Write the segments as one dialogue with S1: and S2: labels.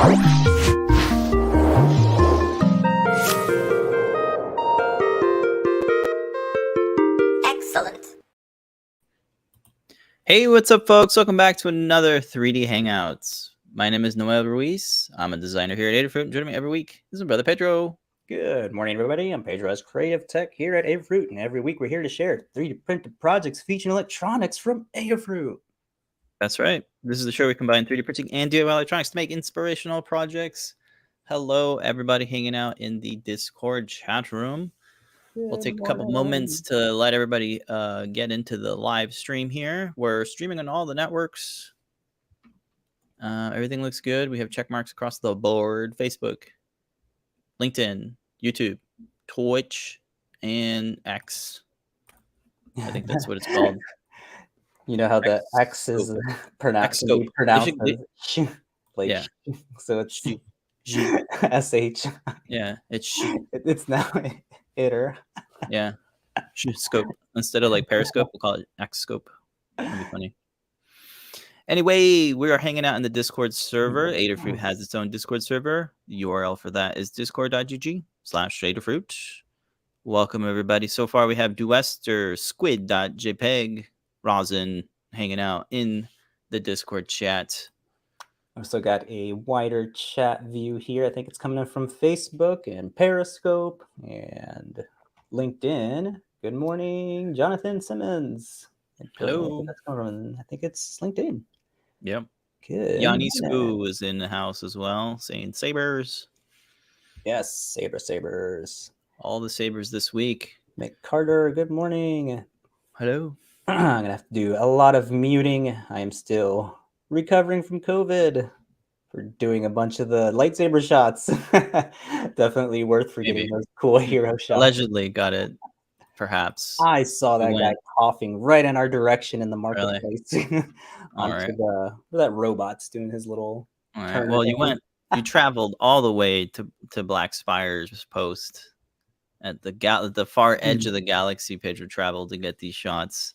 S1: Excellent.
S2: Hey, what's up, folks? Welcome back to another 3D Hangouts. My name is Noel Ruiz. I'm a designer here at Adafruit. Joining me every week is my brother Pedro.
S3: Good morning, everybody. I'm Pedro as Creative Tech here at Adafruit, and every week we're here to share 3D printed projects featuring electronics from Adafruit.
S2: That's right. This is the show where we combine 3D printing and DIY electronics to make inspirational projects. Hello, everybody hanging out in the Discord chat room. We'll take a couple moments to let everybody get into the live stream here. We're streaming on all the networks. Everything looks good. We have check marks across the board. Facebook, LinkedIn, YouTube, Twitch, and X. I think that's what it's called.
S3: You know how the X is pronounced as like,
S2: yeah.
S3: So it's SH.
S2: Yeah,
S3: it's now iter.
S2: Yeah, scope instead of like Periscope, we'll call it X scope. That'd be funny. Anyway, we are hanging out in the Discord server. Adafruit has its own Discord server. The URL for that is discord.gg/Adafruit. Welcome, everybody. So far, we have Duester, Squid.jpg, Rosin hanging out in the Discord chat.
S3: I've also got a wider chat view here. I think it's coming in from Facebook and Periscope and LinkedIn. Good morning, Jonathan Simmons.
S2: Hello.
S3: That's coming from, I think it's LinkedIn.
S2: Yep.
S3: Good.
S2: Yanni Spoo is in the house as well, saying sabers.
S3: Yes, sabers.
S2: All the sabers this week.
S3: Mick Carter, good morning.
S2: Hello.
S3: I'm going to have to do a lot of muting. I am still recovering from COVID for doing a bunch of the lightsaber shots. Definitely worth for getting those cool hero shots.
S2: Allegedly got it, perhaps.
S3: I saw that guy coughing right in our direction in the marketplace.
S2: Really? All right.
S3: Where that robot's doing his little turn.
S2: Well, you traveled all the way to Black Spire's post at the far edge of the galaxy. Pedro traveled to get these shots.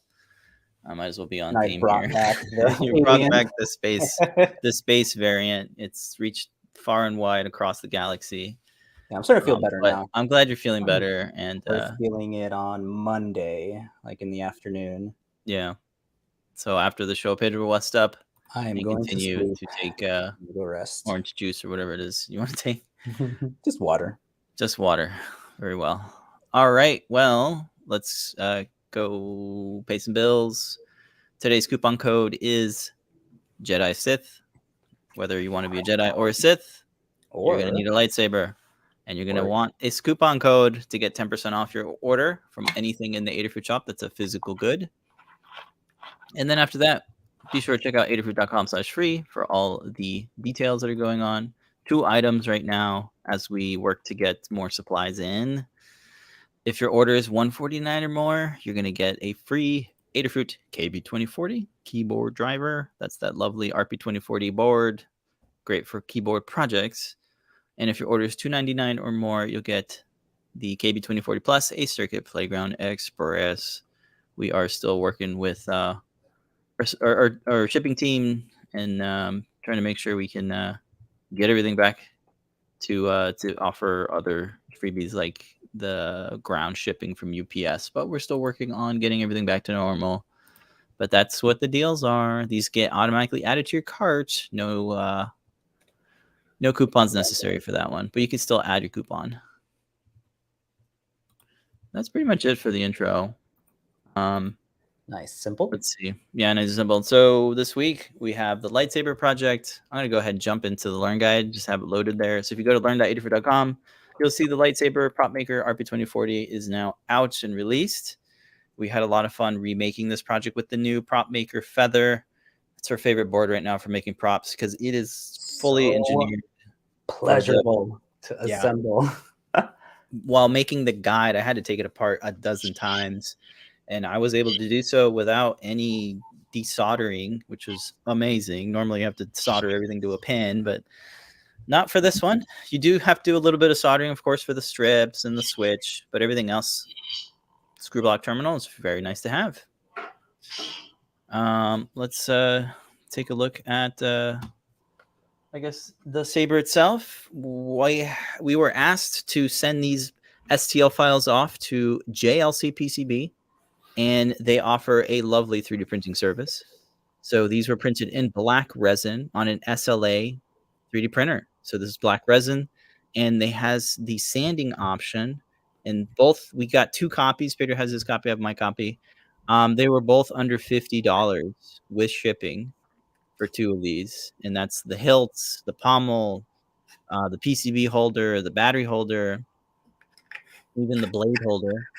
S2: I might as well be on theme here. You brought back the space variant. It's reached far and wide across the galaxy.
S3: Yeah, I'm starting to feel better now.
S2: I'm glad you're feeling better. And
S3: feeling it on Monday, like in the afternoon.
S2: Yeah. So after the show, Pedro, what's up?
S3: I am going
S2: to take
S3: go rest.
S2: Orange juice or whatever it is you want to take.
S3: Just water.
S2: Just water. Very well. All right. Well, let's go pay some bills. Today's coupon code is Jedi Sith. Whether you want to be a Jedi or a Sith, you're going to need a lightsaber. And you're going to want a coupon code to get 10% off your order from anything in the Adafruit shop that's a physical good. And then after that, be sure to check out adafruit.com/free for all the details that are going on. 2 items right now as we work to get more supplies in. If your order is $149 or more, you're going to get a free Adafruit KB2040 keyboard driver. That's that lovely RP2040 board. Great for keyboard projects. And if your order is $299 or more, you'll get the KB2040 Plus, a Circuit Playground Express. We are still working with our shipping team and trying to make sure we can get everything back to offer other freebies like the ground shipping from UPS. But we're still working on getting everything back to normal. But that's what the deals are. These get automatically added to your cart. No coupons necessary for that one, but you can still add your coupon. That's pretty much it for the intro.
S3: Nice, simple.
S2: Let's see. Yeah, nice and simple. So this week we have the lightsaber project. I'm going to go ahead and jump into the Learn Guide, just have it loaded there. So if you go to learn.adafruit.com, you'll see the lightsaber PropMaker RP2040 is now out and released. We had a lot of fun remaking this project with the new PropMaker Feather. It's our favorite board right now for making props because it is fully engineered.
S3: Pleasurable to assemble.
S2: While making the guide, I had to take it apart a dozen times, and I was able to do so without any desoldering, which was amazing. Normally you have to solder everything to a pin, but not for this one. You do have to do a little bit of soldering, of course, for the strips and the switch, but everything else, screw block terminal is very nice to have. Let's take a look at I guess the saber itself, we were asked to send these STL files off to JLC PCB, and they offer a lovely 3D printing service. So these were printed in black resin on an SLA 3D printer. So this is black resin, and they has the sanding option. And both, we got 2 copies. Peter has his copy, I have my copy. They were both under $50 with shipping for 2 of these, and that's the hilts, the pommel, the PCB holder, the battery holder, even the blade holder.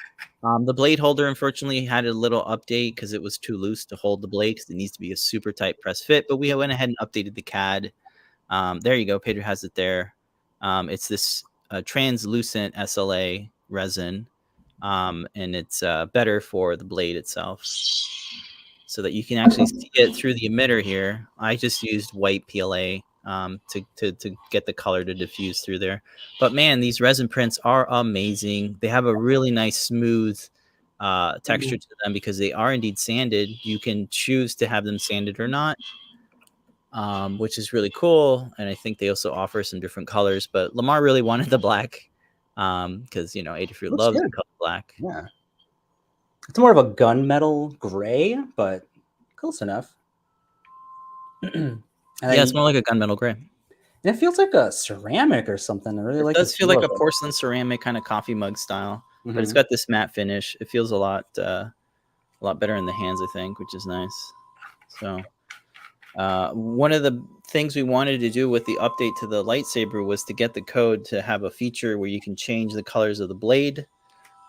S2: The blade holder, unfortunately, had a little update because it was too loose to hold the blade because it needs to be a super tight press fit, but we went ahead and updated the CAD. There you go. Pedro has it there. It's this translucent SLA resin, and it's better for the blade itself so that you can actually see it through the emitter here. I just used white PLA to get the color to diffuse through there. But man, these resin prints are amazing. They have a really nice smooth texture to them because they are indeed sanded. You can choose to have them sanded or not, which is really cool. And I think they also offer some different colors. But Lamar really wanted the black because, you know, Adafruit loves the color black.
S3: Yeah. It's more of a gunmetal gray, but close enough.
S2: Yeah, it's more like a gunmetal gray.
S3: And it feels like a ceramic or something. I really like it.
S2: Does feel like a porcelain ceramic kind of coffee mug style, but it's got this matte finish. It feels a lot better in the hands, I think, which is nice. So one of the things we wanted to do with the update to the lightsaber was to get the code to have a feature where you can change the colors of the blade.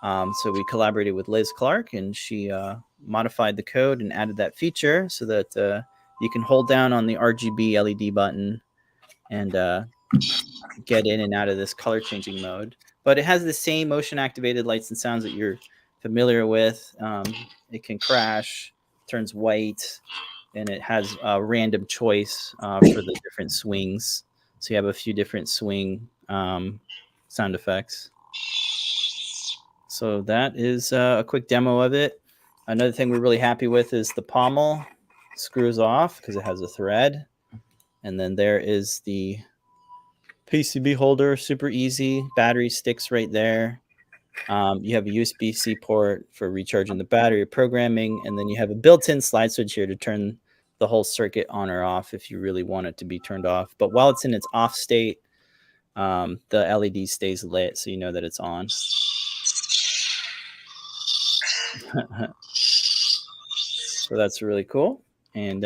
S2: So we collaborated with Liz Clark, and she modified the code and added that feature so that you can hold down on the RGB LED button and get in and out of this color changing mode. But it has the same motion activated lights and sounds that you're familiar with. It can crash, turns white, and it has a random choice for the different swings. So you have a few different swing sound effects. So that is a quick demo of it. Another thing we're really happy with is the pommel screws off because it has a thread. And then there is the PCB holder, super easy. Battery sticks right there. You have a USB-C port for recharging the battery or programming. And then you have a built-in slide switch here to turn the whole circuit on or off if you really want it to be turned off. But while it's in its off state, the LED stays lit so you know that it's on. So that's really cool. And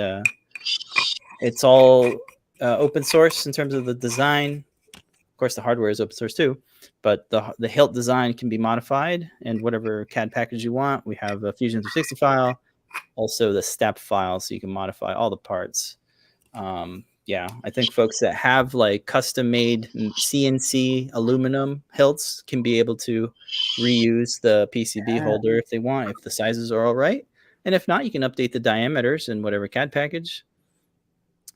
S2: it's all open source in terms of the design. Of course, the hardware is open source too, but the hilt design can be modified in whatever CAD package you want. We have a Fusion 360 file, also the step file, so you can modify all the parts. Yeah, I think folks that have like custom made CNC aluminum hilts can be able to reuse the PCB holder if they want, if the sizes are all right. And if not, you can update the diameters in whatever CAD package.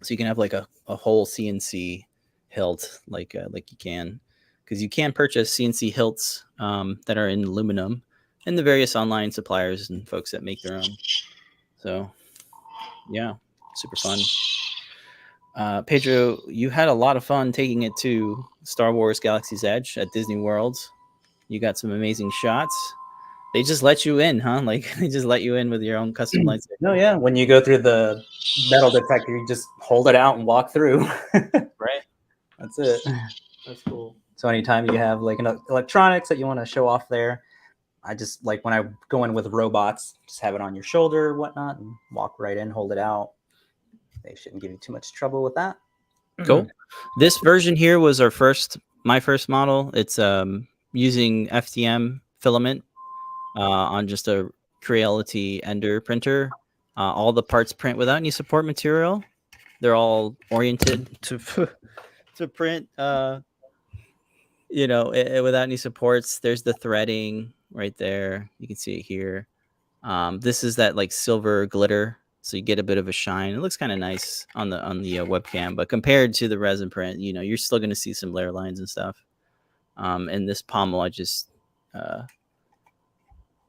S2: So you can have like a whole CNC hilt like you can, because you can purchase CNC hilts that are in aluminum and the various online suppliers and folks that make their own. So yeah, super fun. Pedro, you had a lot of fun taking it to Star Wars Galaxy's Edge at Disney World. You got some amazing shots. They just let you in, huh? Like they just let you in with your own custom lightsaber.
S3: No, yeah. When you go through the metal detector, you just hold it out and walk through.
S2: Right.
S3: That's it.
S2: That's cool.
S3: So anytime you have like an electronics that you want to show off there, I just like when I go in with robots, just have it on your shoulder or whatnot and walk right in, hold it out. They shouldn't give you too much trouble with that.
S2: Cool. This version here was my first model. It's using FDM filament on just a Creality Ender printer. All the parts print without any support material. They're all oriented to print, without any supports. There's the threading right there. You can see it here. This is that like silver glitter, so you get a bit of a shine. It looks kind of nice on the webcam, but compared to the resin print, you're still going to see some layer lines and stuff. And this pommel, I just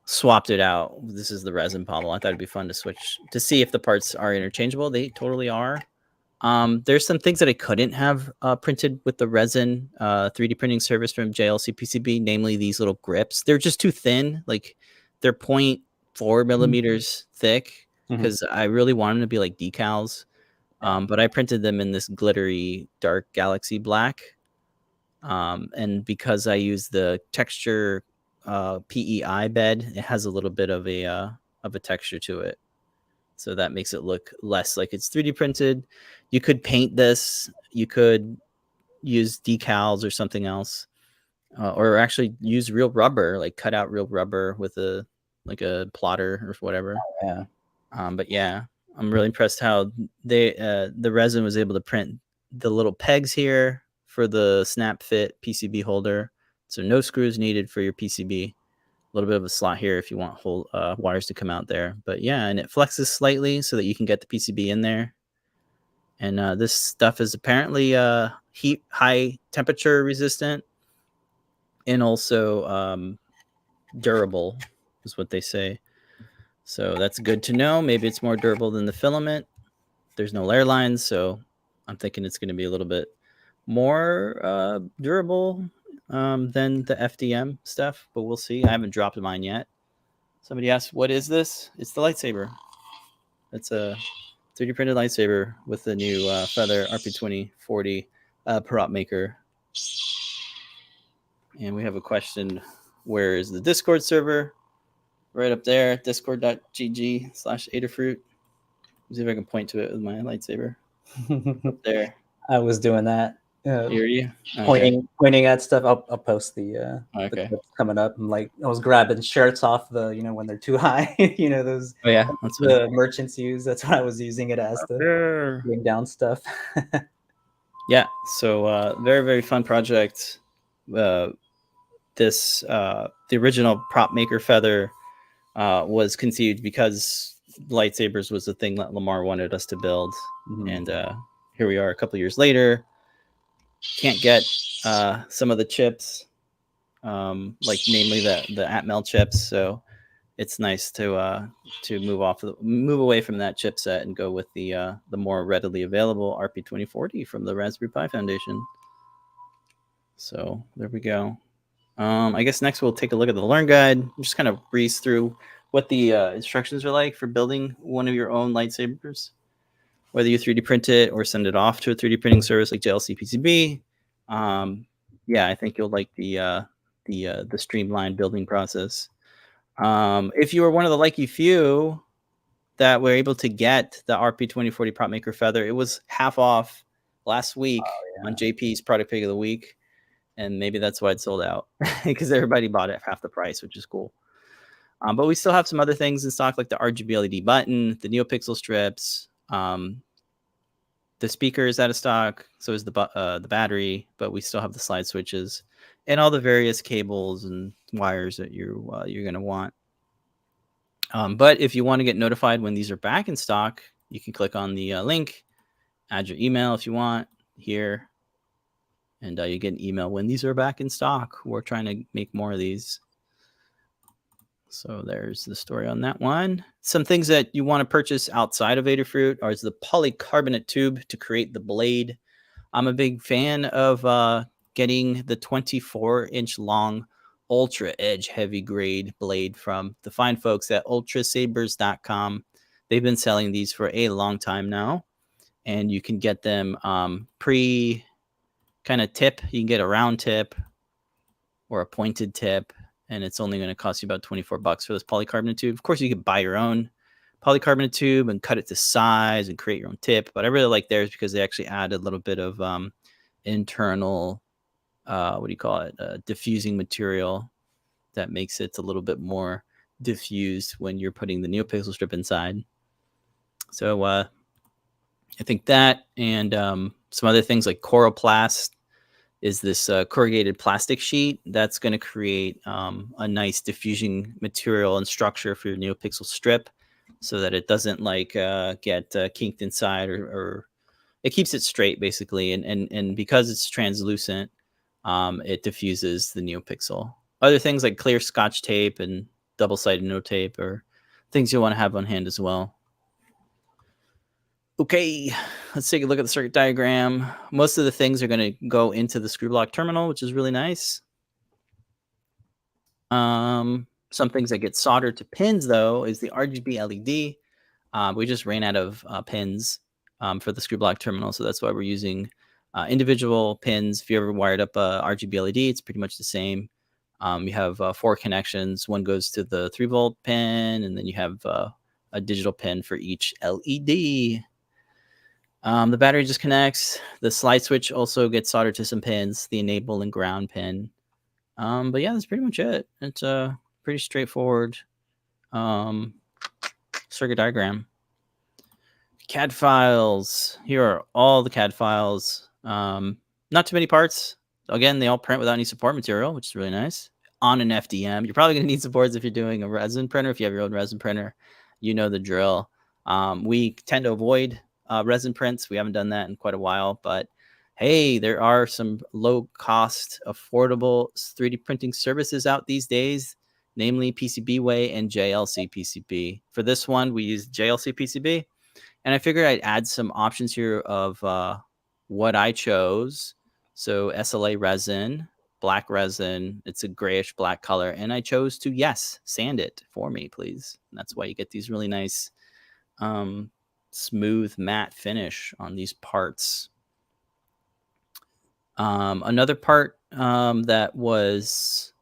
S2: swapped it out. This is the resin pommel. I thought it'd be fun to switch to see if the parts are interchangeable. They totally are. There's some things that I couldn't have printed with the resin 3D printing service from JLC PCB, namely these little grips. They're just too thin. Like they're 0.4 millimeters thick because I really want them to be like decals. But I printed them in this glittery dark galaxy black. And because I use the texture PEI bed, it has a little bit of a texture to it. So that makes it look less like it's 3D printed. You could paint this. You could use decals or something else, or actually use real rubber, like cut out real rubber with a plotter or whatever.
S3: Yeah.
S2: But yeah, I'm really impressed how the resin was able to print the little pegs here for the snap fit PCB holder. So no screws needed for your PCB. A little bit of a slot here if you want whole wires to come out there. But yeah, and it flexes slightly so that you can get the PCB in there. And this stuff is apparently high temperature resistant and also durable is what they say. So that's good to know. Maybe it's more durable than the filament. There's no layer lines, so I'm thinking it's going to be a little bit more durable than the FDM stuff, but we'll see. I haven't dropped mine yet. Somebody asked, what is this? It's the lightsaber. It's a 3D printed lightsaber with the new Feather RP2040 PropMaker. And we have a question, where is the Discord server? Right up there, discord.gg/Adafruit. See if I can point to it with my lightsaber. Up there.
S3: I was doing that.
S2: Hear you?
S3: Pointing at stuff. I'll post the clips coming up. I'm like, I was grabbing shirts off the, when they're too high, those.
S2: Oh yeah, that's
S3: the merchants use. That's what I was using it as to bring down stuff.
S2: Yeah, so very, very fun project. The original PropMaker Feather was conceived because lightsabers was the thing that Lamar wanted us to build, and here we are a couple years later. Can't get some of the chips, like namely the Atmel chips. So it's nice to move away from that chipset and go with the more readily available RP2040 from the Raspberry Pi Foundation. So there we go. I guess next we'll take a look at the Learn Guide. We'll just kind of breeze through what the instructions are like for building one of your own lightsabers, whether you 3D print it or send it off to a 3D printing service like JLC PCB. Yeah, I think you'll like the streamlined building process. If you were one of the lucky few that were able to get the RP2040 PropMaker Feather, it was half off last week on JP's Product Pick of the Week. And maybe that's why it sold out, because everybody bought it at half the price, which is cool. But we still have some other things in stock, like the RGB LED button, the Neopixel strips. The speaker is out of stock, so is the battery, but we still have the slide switches and all the various cables and wires that you're going to want. But if you want to get notified when these are back in stock, you can click on the link, add your email if you want here, and you get an email when these are back in stock. We're trying to make more of these. So there's the story on that one. Some things that you want to purchase outside of Adafruit are the polycarbonate tube to create the blade. I'm a big fan of getting the 24-inch long ultra edge heavy grade blade from the fine folks at ultrasabers.com. They've been selling these for a long time now, and you can get them pre kind of tip. You can get a round tip or a pointed tip, and it's only going to cost you about $24 for this polycarbonate tube. Of course, you could buy your own polycarbonate tube and cut it to size and create your own tip, but I really like theirs because they actually add a little bit of internal diffusing material that makes it a little bit more diffused when you're putting the Neopixel strip inside. So I think that, and some other things like Coroplast is this corrugated plastic sheet that's going to create a nice diffusing material and structure for your Neopixel strip, so that it doesn't get kinked inside, or it keeps it straight basically. And because it's translucent, it diffuses the Neopixel. Other things like clear Scotch tape and double-sided note tape are things you want to have on hand as well. Okay, let's take a look at the circuit diagram. Most of the things are going to go into the screw block terminal, which is really nice. Some things that get soldered to pins, though, is the RGB LED. We just ran out of pins for the screw block terminal, so that's why we're using individual pins. If you ever wired up a RGB LED, it's pretty much the same. You have 4 connections. One goes to the 3-volt pin, and then you have a digital pin for each LED. The battery just connects. The slide switch also gets soldered to some pins, the enable and ground pin. But yeah, that's pretty much it. It's a pretty straightforward circuit diagram. CAD files. Here are all the CAD files. Not too many parts. Again, they all print without any support material, which is really nice. On an FDM. You're probably going to need supports if you're doing a resin printer. If you have your own resin printer, you know the drill. We tend to avoid resin prints. We haven't done that in quite a while, but hey, there are some low-cost, affordable 3D printing services out these days, namely PCBWay and JLC PCB. For this one, we use JLC PCB, and I figured I'd add some options here of what I chose. So SLA resin, black resin, it's a grayish black color, and I chose to, yes, sand it for me, please. And that's why you get these really nice smooth matte finish on these parts. Another part that was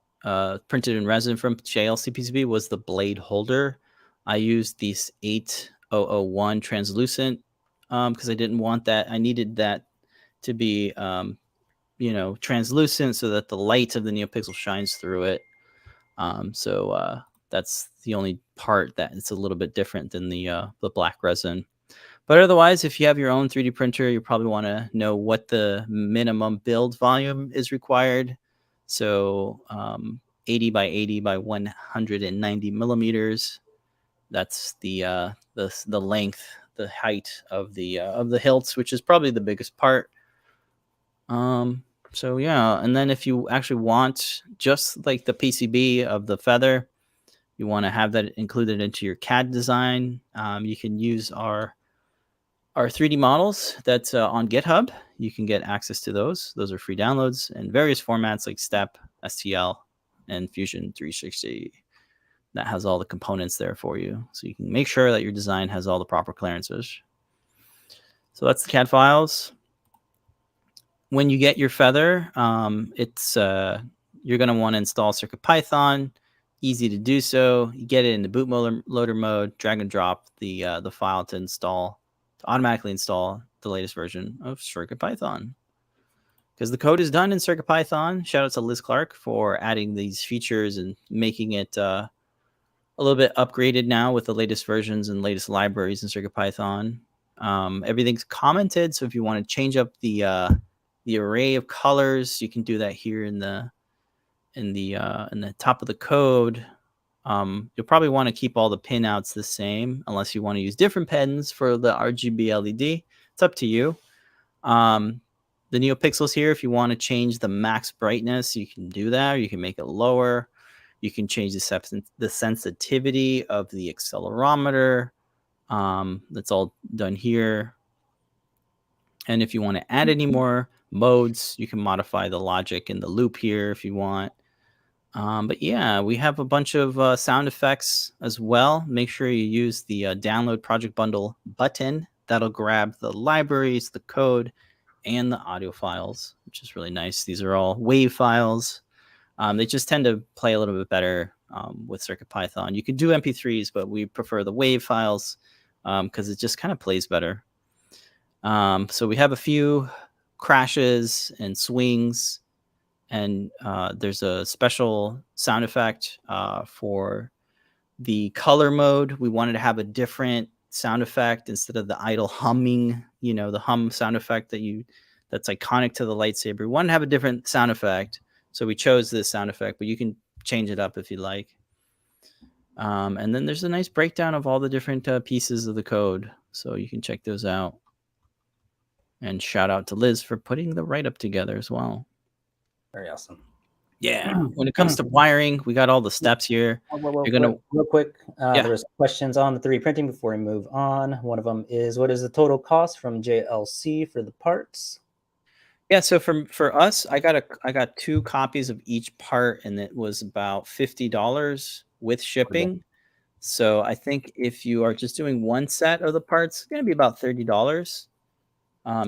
S2: printed in resin from JLC PCB was the blade holder. I used these 8001 translucent because I didn't want that. I needed that to be, translucent so that the light of the Neopixel shines through it. So that's the only part that it's a little bit different than the black resin. But otherwise, if you have your own 3D printer, you probably want to know what the minimum build volume is required. So 80 by 80 by 190 millimeters. That's the length, the height of the hilts, which is probably the biggest part. So yeah, and then if you actually want just like the PCB of the feather, you want to have that included into your CAD design. You can use our 3D models that's on GitHub. You can get access to those. Those are free downloads in various formats like STEP, STL, and Fusion 360. That has all the components there for you. So you can make sure that your design has all the proper clearances. So that's the CAD files. When you get your feather, you're going to want to install CircuitPython. Easy to do so. You get it in the bootloader mode, drag and drop the file to automatically install the latest version of CircuitPython. Because the code is done in CircuitPython. Shout out to Liz Clark for adding these features and making it a little bit upgraded now with the latest versions and latest libraries in CircuitPython. Everything's commented, so if you want to change up the array of colors, you can do that here in the top of the code. You'll probably want to keep all the pinouts the same unless you want to use different pens for the RGB LED. It's up to you. The Neopixels here, if you want to change the max brightness, you can do that. Or you can make it lower. You can change the sensitivity of the accelerometer. That's all done here. And if you want to add any more modes, you can modify the logic in the loop here if you want. But yeah, we have a bunch of sound effects as well. Make sure you use the download project bundle button. That'll grab the libraries, the code, and the audio files, which is really nice. These are all WAV files. They just tend to play a little bit better with CircuitPython. You could do MP3s, but we prefer the WAV files because it just kind of plays better. So we have a few crashes and swings, and there's a special sound effect for the color mode. We wanted to have a different sound effect instead of the idle humming, the hum sound effect that's iconic to the lightsaber. We wanted to have a different sound effect, so we chose this sound effect, but you can change it up if you like. And then there's a nice breakdown of all the different pieces of the code, so you can check those out. And shout out to Liz for putting the write-up together as well.
S3: Very awesome.
S2: Yeah. When it comes to wiring, we got all the steps here. You're gonna
S3: Real quick,
S2: Yeah.
S3: there was questions on the 3D printing before we move on. One of them is, what is the total cost from JLC for the parts?
S2: Yeah, so for us, I got 2 copies of each part, and it was about $50 with shipping. So I think if you are just doing one set of the parts, it's gonna be about $30.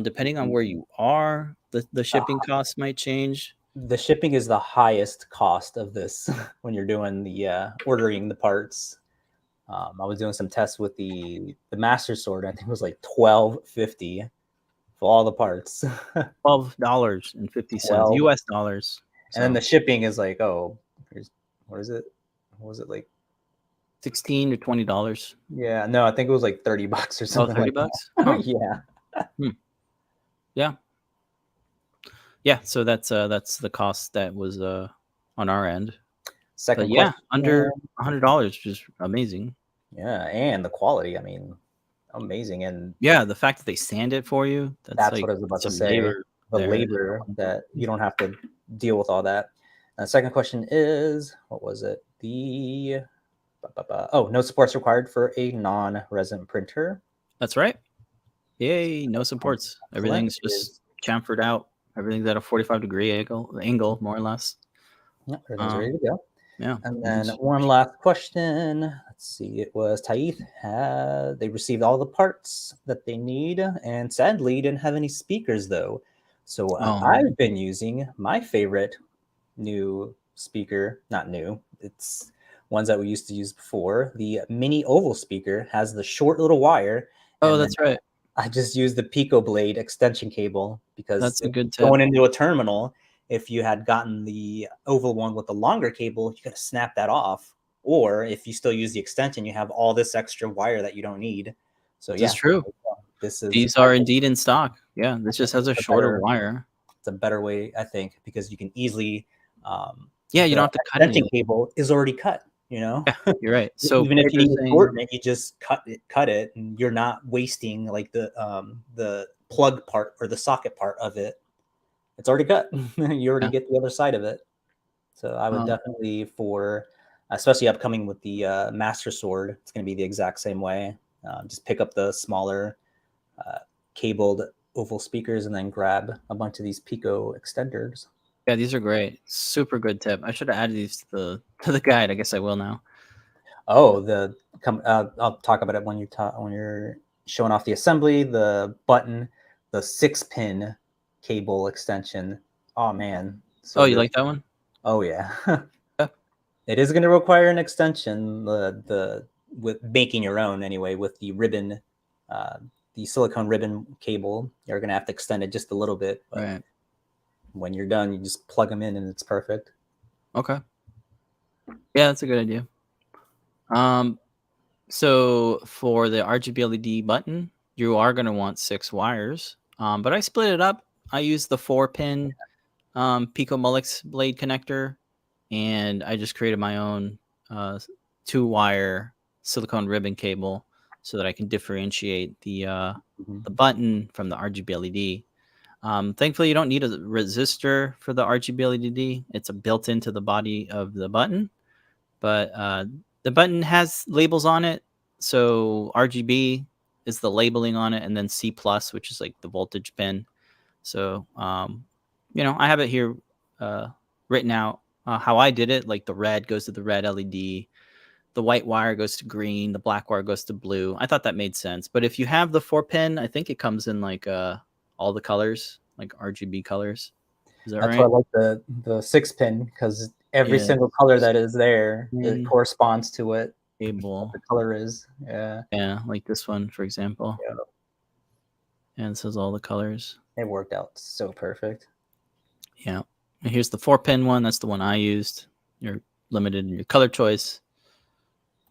S2: Depending on where you are, the shipping costs might change.
S3: The shipping is the highest cost of this when you're doing the ordering the parts. I was doing some tests with the Master Sword. I think it was like $12.50 for all the parts.
S2: $12.50
S3: 12.
S2: US dollars.
S3: And then
S2: So
S3: the shipping is like, oh, what is it? What was it like?
S2: $16 to $20.
S3: Yeah, no, I think it was like $30 or
S2: Oh,
S3: something
S2: 30
S3: like
S2: bucks?
S3: that.
S2: Huh.
S3: Yeah.
S2: Yeah. Yeah, so that's the cost that was on our end.
S3: Second
S2: But yeah,
S3: question.
S2: under $100, which is amazing.
S3: Yeah, and the quality, I mean, amazing. And
S2: Yeah, the fact that they sand it for you,
S3: that's
S2: like
S3: what I was about to
S2: some
S3: say.
S2: labor
S3: The
S2: there.
S3: labor that you don't have to deal with all that. Second question is, what was it? No supports required for a non-resin printer.
S2: That's right. Yay, no supports. Everything's just chamfered out. Everything's at a 45-degree angle, more or less.
S3: Yeah, everything's ready to go.
S2: Yeah.
S3: And then one last question. Let's see. It was Taith. They received all the parts that they need, and sadly didn't have any speakers though. So I've been using my favorite new speaker. Not new. It's ones that we used to use before. The mini oval speaker has the short little wire.
S2: Oh, that's right.
S3: I just used the Pico Blade extension cable because
S2: that's a good tip.
S3: Going into a terminal, if you had gotten the oval one with the longer cable, you got to snap that off. Or if you still use the extension, you have all this extra wire that you don't need. So
S2: That's true. These are indeed in stock. Yeah, this just has a shorter wire.
S3: It's a better way, I think, because you can easily.
S2: Yeah, you don't have to cut
S3: anything. Cable is already cut. You know,
S2: yeah, you're right. So
S3: even if you need to shorten it, you just cut it, and you're not wasting like the plug part or the socket part of it. It's already cut. You already get the other side of it. So I would definitely, for especially upcoming with the Master Sword, it's going to be the exact same way. Just pick up the smaller cabled oval speakers and then grab a bunch of these Pico extenders.
S2: Yeah, these are great. Super good tip. I should have added these to the guide. I guess I will now.
S3: Oh, I'll talk about it when you're showing off the assembly, the button, the 6-pin cable extension. Oh man.
S2: So you like that one?
S3: Oh yeah. It is going to require an extension, with making your own anyway, with the ribbon, the silicone ribbon cable. You're going to have to extend it just a little bit. But
S2: right.
S3: When you're done, you just plug them in and it's perfect.
S2: Okay. Yeah, that's a good idea. So for the RGB LED button, you are going to want 6 wires. But I split it up. I used the 4-pin Pico Mullix blade connector, and I just created my own 2-wire silicone ribbon cable so that I can differentiate the button from the RGB LED. Thankfully, you don't need a resistor for the RGB LED. It's built into the body of the button, but the button has labels on it. So RGB is the labeling on it, and then C+, which is like the voltage pin. So, I have it here written out how I did it. Like the red goes to the red LED, the white wire goes to green, the black wire goes to blue. I thought that made sense. But if you have the 4-pin, I think it comes in like all the colors, like RGB colors. Is that right?
S3: That's why I like the 6-pin, because every single color that is there, it corresponds to what
S2: cable
S3: the color is. Yeah,
S2: like this one, for example.
S3: Yeah.
S2: And it says all the colors.
S3: It worked out so perfect.
S2: Yeah. And here's the 4-pin one. That's the one I used. You're limited in your color choice.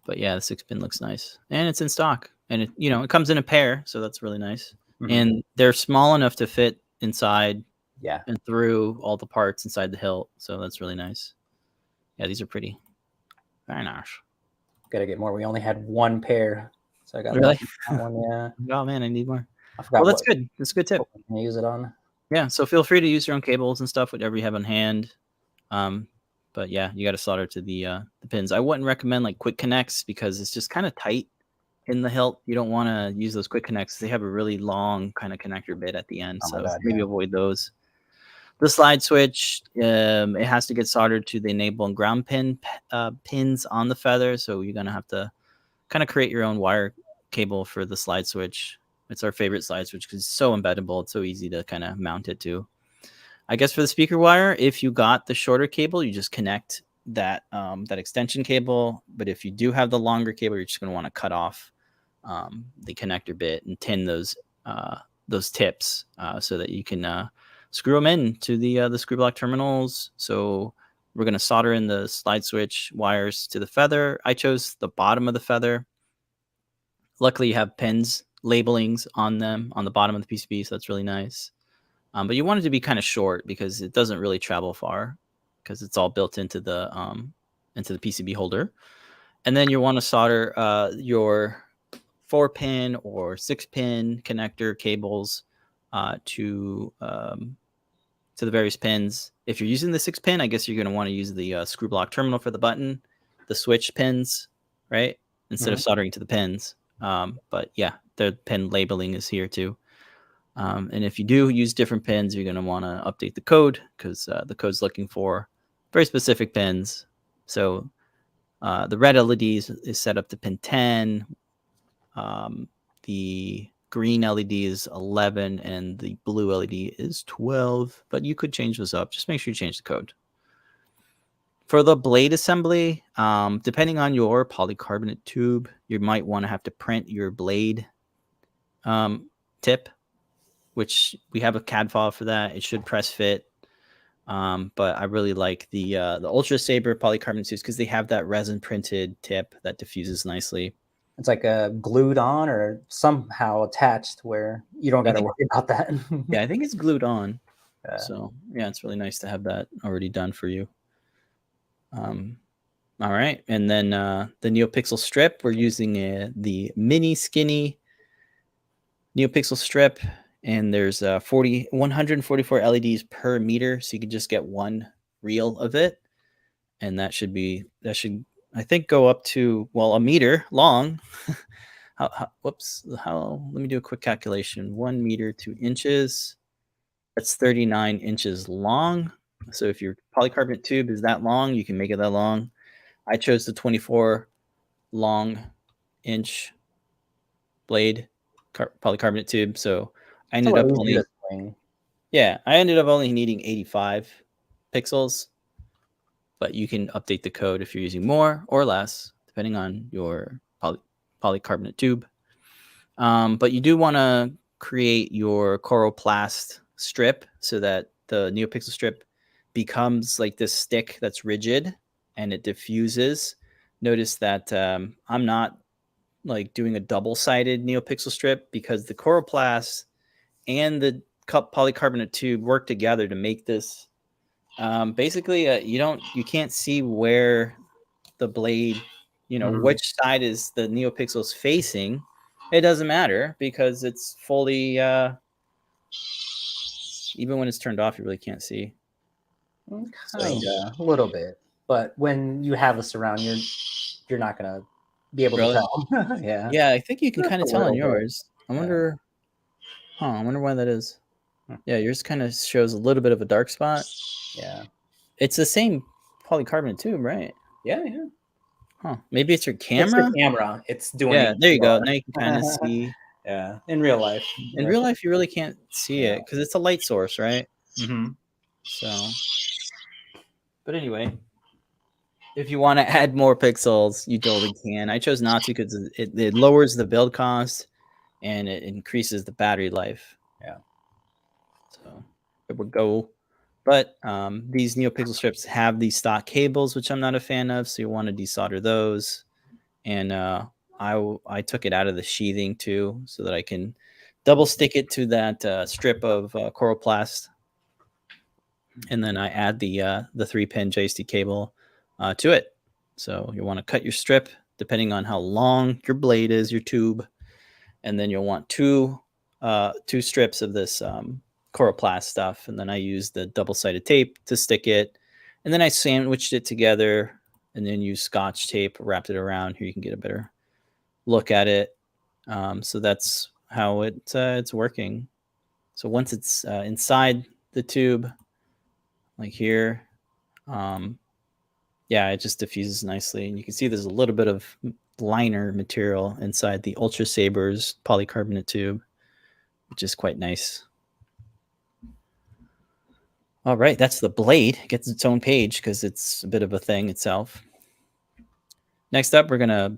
S2: But yeah, the 6-pin looks nice. And it's in stock. And it comes in a pair, so that's really nice. Mm-hmm. And they're small enough to fit inside and through all the parts inside the hilt. So that's really nice. Yeah, these are pretty. Very nice.
S3: Gotta get more. We only had 1 pair. So I got
S2: that
S3: one, yeah.
S2: Oh man, I need more. Well, that's good. That's a good tip.
S3: Can I use it on?
S2: Yeah, so feel free to use your own cables and stuff, whatever you have on hand. But yeah, you got to solder to the pins. I wouldn't recommend like quick connects because it's just kind of tight in the hilt. You don't want to use those quick connects. They have a really long kind of connector bit at the end.
S3: Oh my
S2: So
S3: God,
S2: maybe
S3: yeah.
S2: avoid those. The slide switch, it has to get soldered to the enable and ground pins on the feather. So you're going to have to kind of create your own wire cable for the slide switch. It's our favorite slide switch because it's so embeddable. It's so easy to kind of mount it to. I guess for the speaker wire, if you got the shorter cable, you just connect that that extension cable. But if you do have the longer cable, you're just going to want to cut off the connector bit and tin those tips so that you can screw them in to the screw block terminals. So we're going to solder in the slide switch wires to the feather. I chose the bottom of the feather. Luckily, you have pins labelings on them on the bottom of the PCB, so that's really nice. But you want it to be kind of short because it doesn't really travel far because it's all built into the PCB holder. And then you want to solder your 4-pin or 6-pin connector cables to the various pins. If you're using the 6-pin, I guess you're going to want to use the screw block terminal for the button, the switch pins, right? Instead of soldering to the pins. But yeah, the pin labeling is here too. And if you do use different pins, you're going to want to update the code because the code's looking for very specific pins. So the red LED is set up to pin 10. The green LED is 11 and the blue LED is 12, but you could change those up. Just make sure you change the code. For the blade assembly, depending on your polycarbonate tube, you might want to have to print your blade tip, which we have a CAD file for that. It should press fit. But I really like the Ultra Saber polycarbonate tubes because they have that resin printed tip that diffuses nicely.
S3: It's like glued on or somehow attached where you don't got to worry about that.
S2: Yeah, I think it's glued on. So yeah, it's really nice to have that already done for you. All right, and then the Neopixel Strip, we're using the mini skinny Neopixel Strip, and there's 144 LEDs per meter, so you can just get one reel of it, and that should I think go up to a meter long. Let me do a quick calculation. 1 meter 2 inches. That's 39 inches long. So if your polycarbonate tube is that long, you can make it that long. I chose the 24 long inch blade polycarbonate tube. So I ended up only needing 85 pixels, but you can update the code if you're using more or less, depending on your polycarbonate tube. But you do want to create your coroplast strip so that the Neopixel strip becomes like this stick that's rigid and it diffuses. Notice that I'm not like doing a double-sided Neopixel strip because the coroplast and the polycarbonate tube work together to make this. Basically, you can't see where the blade, which side is the Neopixels facing. It doesn't matter because it's fully, even when it's turned off, you really can't see.
S3: Kinda, a little bit. But when you have this around, you're not going to be able to tell.
S2: Yeah, I think you can kind of tell on yours. I wonder why that is. Yeah, yours kind of shows a little bit of a dark spot.
S3: Yeah.
S2: It's the same polycarbonate tube, right?
S3: Yeah.
S2: Huh. Maybe it's your camera?
S3: It's the camera. It's doing
S2: Yeah, there you go. Now you can kind of see.
S3: Yeah, in real life.
S2: In real life, you really can't see it because it's a light source, right?
S3: Mm-hmm.
S2: So, but anyway, if you want to add more pixels, you totally can. I chose not to because it lowers the build cost and it increases the battery life.
S3: Yeah.
S2: So it would go. But these Neopixel strips have these stock cables, which I'm not a fan of. So you want to desolder those. And I took it out of the sheathing too, so that I can double stick it to that strip of coroplast. And then I add the 3-pin JST cable to it. So you want to cut your strip depending on how long your blade is, your tube, and then you'll want two strips of this coroplast stuff. And then I use the double-sided tape to stick it, And then I sandwiched it together and then used Scotch tape, wrapped it around. Here you can get a better look at it. So that's how it's working. So once it's inside the tube, like here, yeah, it just diffuses nicely. And you can see there's a little bit of liner material inside the Ultrasabers polycarbonate tube, which is quite nice. All right, that's the blade. It gets its own page because it's a bit of a thing itself. Next up, we're going to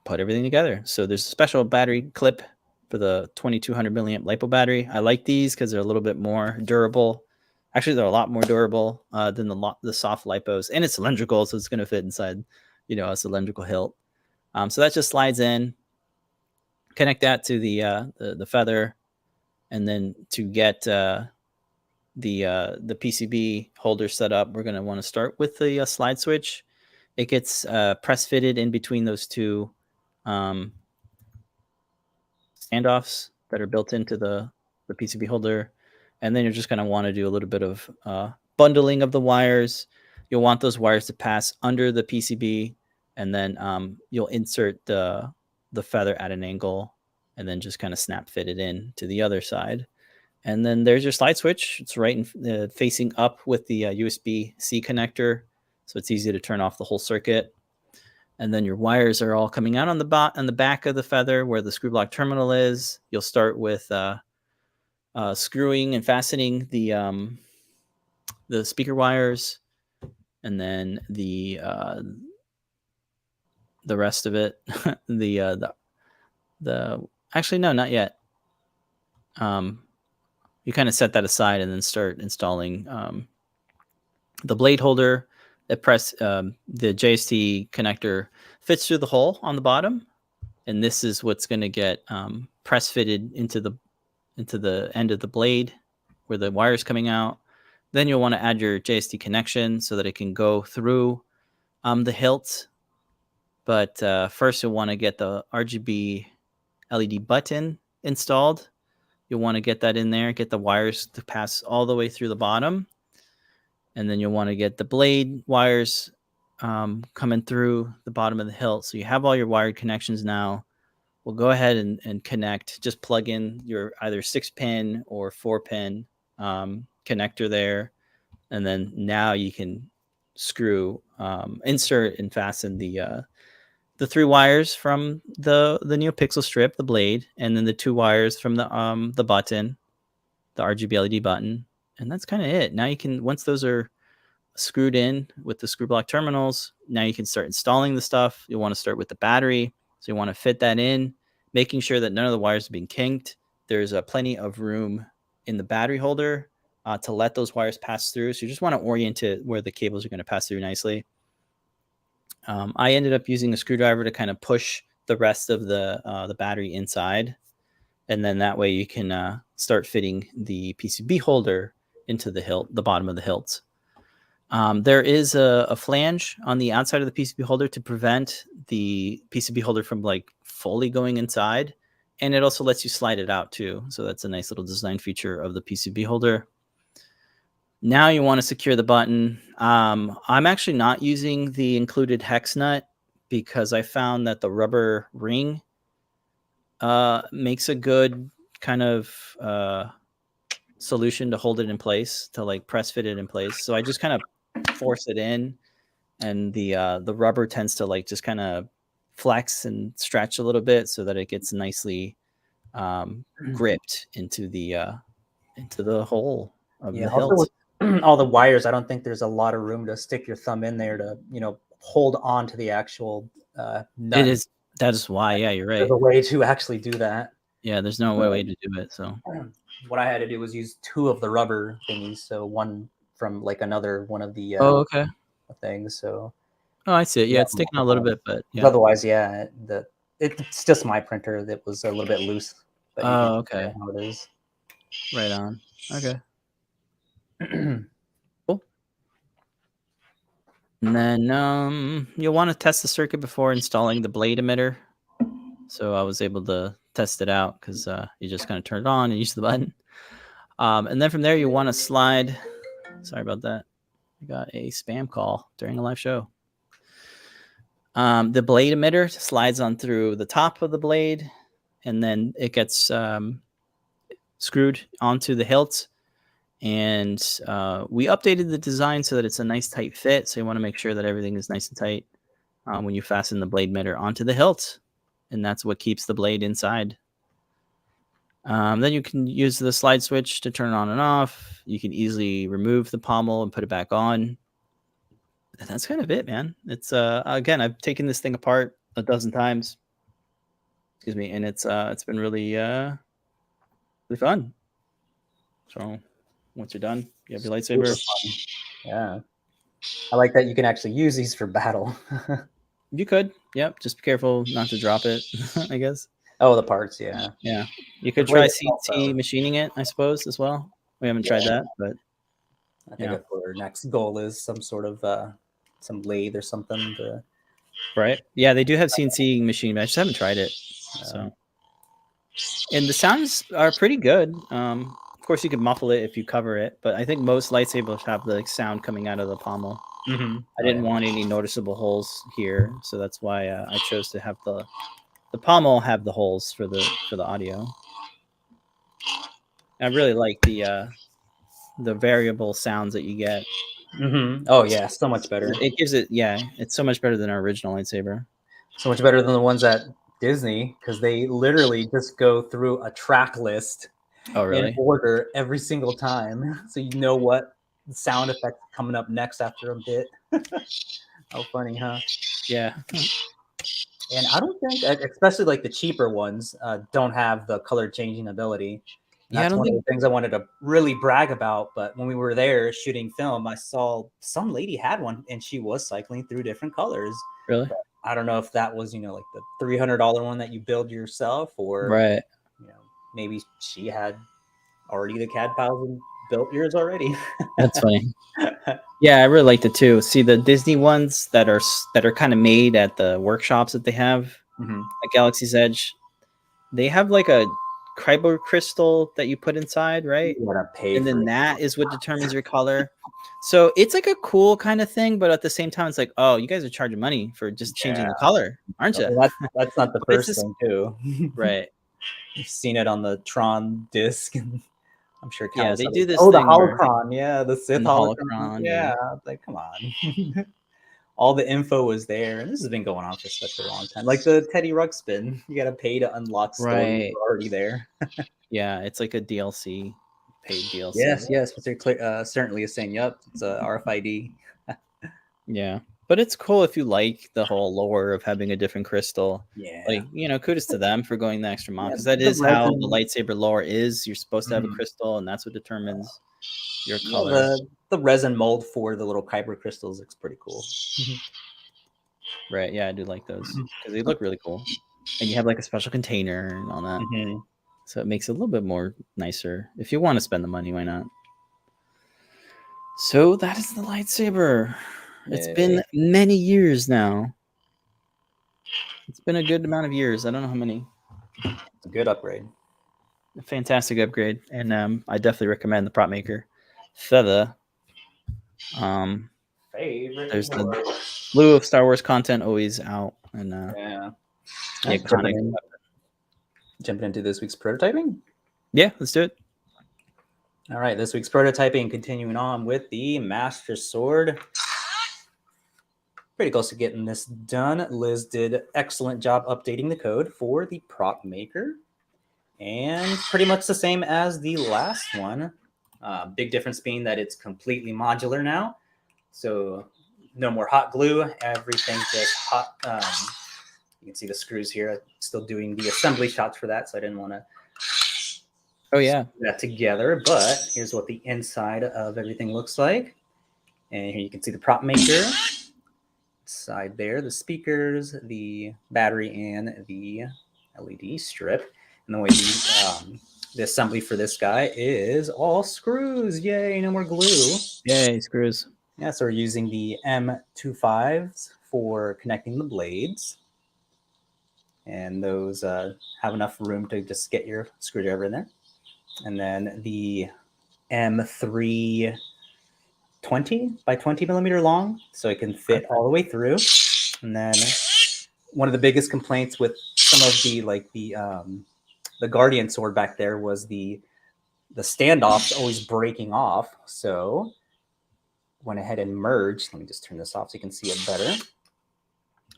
S2: put everything together. So there's a special battery clip for the 2200 milliamp LiPo battery. I like these because they're a little bit more durable. Actually, they're a lot more durable than the soft LiPos, and it's cylindrical, so it's going to fit inside, a cylindrical hilt. So that just slides in. Connect that to the feather, and then to get the PCB holder set up, we're going to want to start with the slide switch. It gets press fitted in between those two standoffs that are built into the PCB holder. And then you're just going to want to do a little bit of bundling of the wires. You'll want those wires to pass under the PCB, and then you'll insert the feather at an angle and then just kind of snap fit it in to the other side. And then there's your slide switch. It's right facing up with the USB-C connector, so it's easy to turn off the whole circuit. And then your wires are all coming out on the back of the feather where the screw block terminal is. You'll start with screwing and fastening the speaker wires, and then the rest of it. Actually, no, not yet. You kind of set that aside and then start installing the blade holder. The JST connector fits through the hole on the bottom, and this is what's going to get press fitted into the end of the blade where the wire's coming out. Then you'll want to add your JST connection so that it can go through the hilt. But first you'll want to get the RGB LED button installed. You'll want to get that in there, get the wires to pass all the way through the bottom. And then you'll want to get the blade wires coming through the bottom of the hilt. So you have all your wired connections now. We'll go ahead and connect. Just plug in your either 6-pin or 4-pin connector there. And then now you can insert and fasten the 3 wires from the Neopixel Strip, the blade, and then the 2 wires from the button, the RGB LED button. And that's kind of it. Now you can, once those are screwed in with the screw block terminals, now you can start installing the stuff. You'll want to start with the battery. So you want to fit that in, making sure that none of the wires are being kinked. There's plenty of room in the battery holder to let those wires pass through. So you just want to orient it where the cables are going to pass through nicely. I ended up using a screwdriver to kind of push the rest of the battery inside. And then that way you can start fitting the PCB holder into the hilt, the bottom of the hilt. There is a flange on the outside of the PCB holder to prevent the PCB holder from fully going inside. And it also lets you slide it out too. So that's a nice little design feature of the PCB holder. Now you want to secure the button. I'm actually not using the included hex nut because I found that the rubber ring makes a good kind of solution to hold it in place, to press fit it in place. So I just kind of force it in, and the rubber tends to just kind of flex and stretch a little bit so that it gets nicely gripped into the hole of the hilt.
S3: Also with all the wires, I don't think there's a lot of room to stick your thumb in there to hold on to the actual nut.
S2: That is why, yeah, you're right.
S3: There's a way to actually do that.
S2: Yeah, there's no way to do it. So
S3: what I had to do was use 2 of the rubber thingies, so one from another one of the things. So
S2: I see it. Yeah, it's sticking out a little bit, but yeah.
S3: Otherwise, yeah, it's just my printer that was a little bit loose. But
S2: okay.
S3: How it is.
S2: Right on. Okay. Cool. And then you'll want to test the circuit before installing the blade emitter. So I was able to test it out because you just kind of turn it on and use the button. And then from there, you want to slide. Sorry about that. I got a spam call during a live show. The blade emitter slides on through the top of the blade, and then it gets screwed onto the hilt. And we updated the design so that it's a nice tight fit. So you want to make sure that everything is nice and tight when you fasten the blade emitter onto the hilt. And that's what keeps the blade inside. Then you can use the slide switch to turn it on and off. You can easily remove the pommel and put it back on. And that's kind of it, man. It's again, I've taken this thing apart a dozen times. Excuse me, and it's been really really fun. So once you're done, you have your lightsaber.
S3: Yeah, I like that you can actually use these for battle.
S2: You could, yep. Just be careful not to drop it, I guess.
S3: Oh, the parts, yeah.
S2: Yeah, you could try CNC machining it, I suppose, as well. We haven't tried that, but
S3: I think that's what our next goal is, some sort of some lathe or something.
S2: Right. Yeah, they do have CNC machine, but I just haven't tried it. So, and the sounds are pretty good. Of course, you could muffle it if you cover it, but I think most lightsabers have the sound coming out of the pommel.
S3: Mm-hmm.
S2: I didn't want any noticeable holes here, so that's why I chose to have the pommel have the holes for the audio. I really like the variable sounds that you get.
S3: Mm-hmm. Oh yeah, so much better.
S2: It gives it, it's so much better than our original lightsaber.
S3: So much better than the ones at Disney, because they literally just go through a track list in order every single time, so you know what sound effect coming up next after a bit. How funny, huh?
S2: Yeah.
S3: And I don't think, especially like the cheaper ones, don't have the color changing ability. And that's one of the things I wanted to really brag about. But when we were there shooting film, I saw some lady had one, and she was cycling through different colors.
S2: Really?
S3: But I don't know if that was, like the $300 one that you build yourself, or maybe she had already the CAD files and built yours already.
S2: That's funny. Yeah, I really liked it too. See, the Disney ones that are kind of made at the workshops that they have at Galaxy's Edge, they have like a kyber crystal that you put inside, right?
S3: You gotta pay
S2: and then that is what determines your color. So it's like a cool kind of thing, but at the same time, it's like, oh, you guys are charging money for just changing the color, aren't you?
S3: Well, that's not the first thing too.
S2: Right.
S3: You've seen it on the Tron disc. I'm sure.
S2: Yeah, they do this.
S3: Oh, the holocron. Yeah, the Sith holocron.
S2: Yeah,
S3: like come on. All the info was there, and this has been going on for such a long time. Like the Teddy Ruxpin, you got to pay to unlock stories already there.
S2: Yeah, it's like a DLC, paid DLC.
S3: Yes, but they're certainly is saying, "Yep, it's a RFID."
S2: Yeah, but it's cool if you like the whole lore of having a different crystal.
S3: Yeah,
S2: like kudos to them for going the extra mile, because that is how the lightsaber lore is. You're supposed to have a crystal, and that's what determines your color.
S3: The resin mold for the little kyber crystals looks pretty cool.
S2: Right? Yeah, I do like those because they look really cool, and you have like a special container and all that. So it makes it a little bit more nicer. If you want to spend the money, why not? So that is the lightsaber. It's been many years now. It's been a good amount of years. I don't know how many.
S3: It's a good upgrade.
S2: A fantastic upgrade. And I definitely recommend the PropMaker feather. There's the slew of Star Wars content always out. And
S3: jumping into this week's prototyping?
S2: Yeah, let's do it.
S3: All right, this week's prototyping, continuing on with the Master Sword. Pretty close to getting this done. Liz did an excellent job updating the code for the PropMaker. And pretty much the same as the last one. Big difference being that it's completely modular now. So no more hot glue. Everything just hot. You can see the screws here. I'm still doing the assembly shots for that, so I didn't want to put that together. But here's what the inside of everything looks like. And here you can see the PropMaker. Side there, the speakers, the battery, and the LED strip. And the way the assembly for this guy is all screws. Yay, no more glue.
S2: Yay, screws.
S3: Yeah, so we're using the M25s for connecting the blades. And those have enough room to just get your screwdriver in there. And then the M3 20 by 20 millimeter long, so it can fit all the way through. And then one of the biggest complaints with some of the Guardian sword back there was the standoffs always breaking off. So went ahead and merged. Let me just turn this off so you can see it better.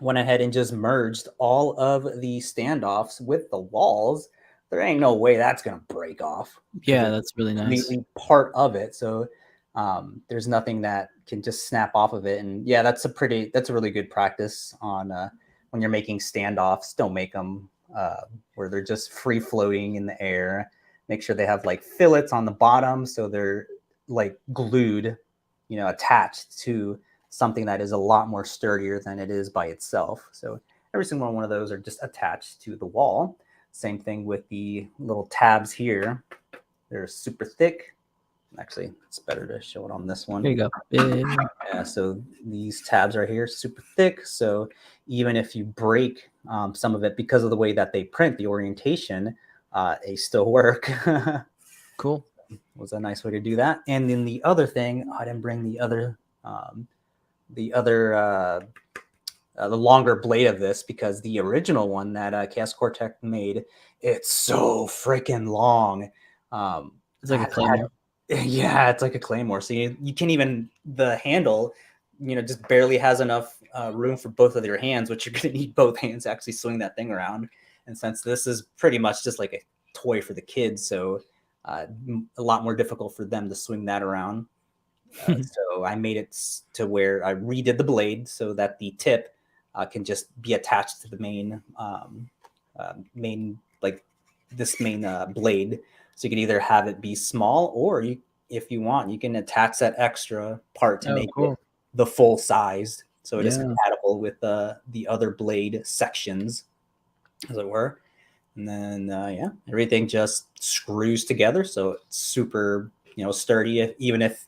S3: Went ahead and just merged all of the standoffs with the walls. There ain't no way that's gonna break off.
S2: Yeah, that's really nice.
S3: Completely part of it. So there's nothing that can just snap off of it. And yeah, that's a really good practice on when you're making standoffs. Don't make them where they're just free floating in the air. Make sure they have like fillets on the bottom so they're like glued, attached to something that is a lot more sturdier than it is by itself. So every single one of those are just attached to the wall. Same thing with the little tabs here. They're super thick. Actually, it's better to show it on this one.
S2: There you go.
S3: Yeah, so these tabs are here, super thick. So even if you break some of it because of the way that they print, the orientation, they still work.
S2: Cool.
S3: Was a nice way to do that. And then the other thing, I didn't bring the longer blade of this, because the original one that Chaos Cortex made, it's so freaking long.
S2: It's like a claymore.
S3: Yeah, it's like a claymore. So you can't even, the handle, just barely has enough room for both of your hands, which you're going to need both hands to actually swing that thing around. And since this is pretty much just like a toy for the kids, so a lot more difficult for them to swing that around. So I made it to where I redid the blade so that the tip can just be attached to the main blade. So you can either have it be small, or if you want, you can attach that extra part to make it the full size. So it is compatible with the other blade sections, as it were. And then, everything just screws together. So it's super, sturdy. Even if,